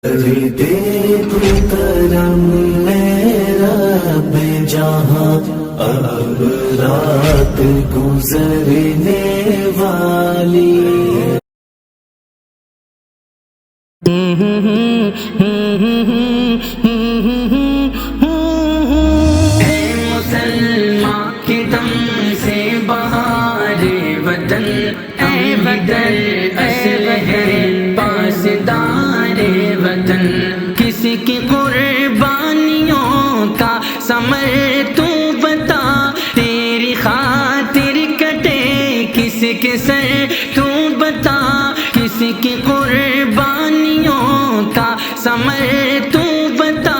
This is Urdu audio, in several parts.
دے تو کرم میرا بے جہاں اب رات گزرنے والی اے مسلمان کے دم سے بہار وطن اے بدر اصل ہے پاسدار وطن کسی کی قربانیوں کا ثمر تو بتا تیری خاطر کٹے کسی کے سر تو بتا کسی کی قربانیوں کا ثمر تو بتا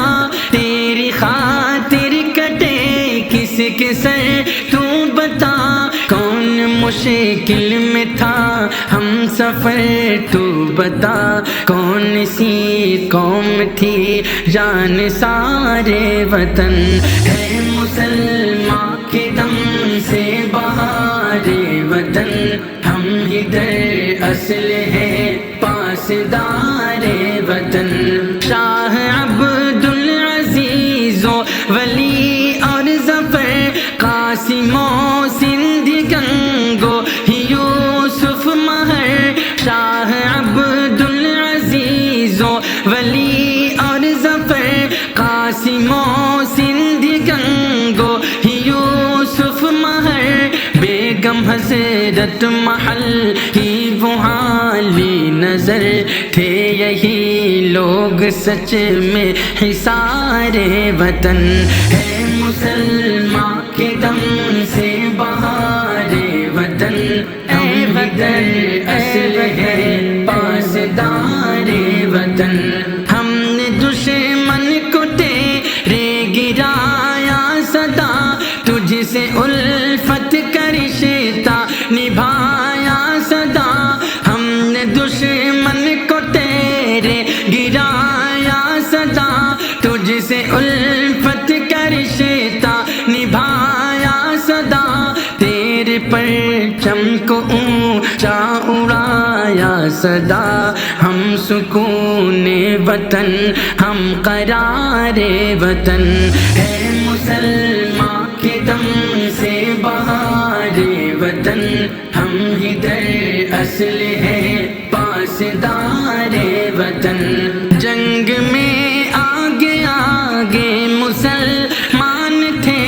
تیری خاطر کٹے کسی کے سر تو بتا کون مشکل میں تھا ہم سفر تو بتا کون سی قوم تھی جان سارے وطن ہے مسلمان کے دم سے بہار وطن ہم ادھر اصل ہے پاسدار وطن شاہ عبد العزیز و ولی اور ظفر قاسم و سندھ گنگو یوسف مہر شاہ عبد العزیز و ولی اور ظفر قاسم و سندھ گنگو یوسف مہر بیگم حضرت محل کی وہ عالی نظر تھے یہی لوگ سچ میں حصار وطن ہے مسلمان کے دم سے بہار وطن اے بدر اصل ہے پاسدار وطن ہم نے دشمن کو تیرے گرایا صدا تجھ سے الفت کا رشتہ نبھایا صدا ہم نے دشمن کو تیرے گرایا صدا تجھ سے الفت کا رشتہ نبھایا صدا تیرے پرچم کو اونچا اڑایا صدا ہم سکون وطن ہم قرار وطن ہے مسلمان کے دم سے بہار وطن ہم ادھر اصل ہے پاسدار وطن جنگ میں آگے آگے مسلمان تھے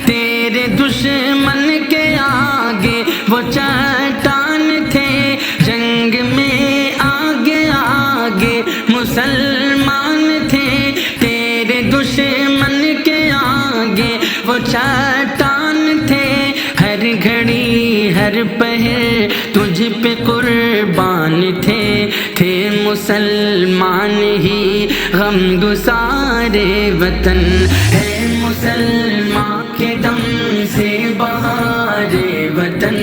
تیرے دشمن کے آگے وہ چٹان تھے جنگ میں آگے آگے مسلمان تھے تیرے دشمن کے آگے وہ چٹان تھے ہر گھڑی ہر پہر تجھ پہ قربان تھے مسلمان ہی غم گسار وطن ہے مسلمان کے دم سے بہار وطن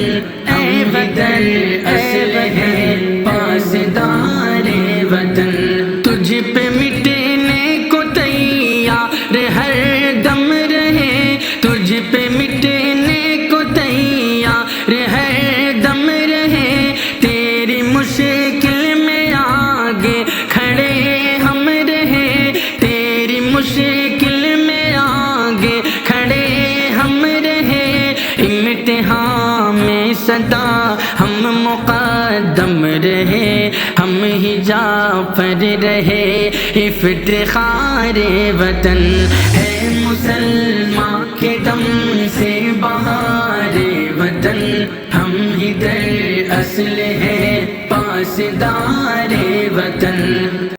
اے بدر اصل ہے پاسدار وطن تجھ پہ مٹنے کو تیار ہر دم رہے تجھ پہ مٹنے کو تیار ہر دم رہے تیری مشکل میں آگے کھڑے ہم رہے تیری مشکل میں آگے کھڑے ہم رہے امتحان میں صدا ہم مقدم رہے ہم ہی جعفر رہے افتخار وطن ہے مسلمان کے دم سے بہار وطن ہم ادھر اصل ہے پاسدار وطن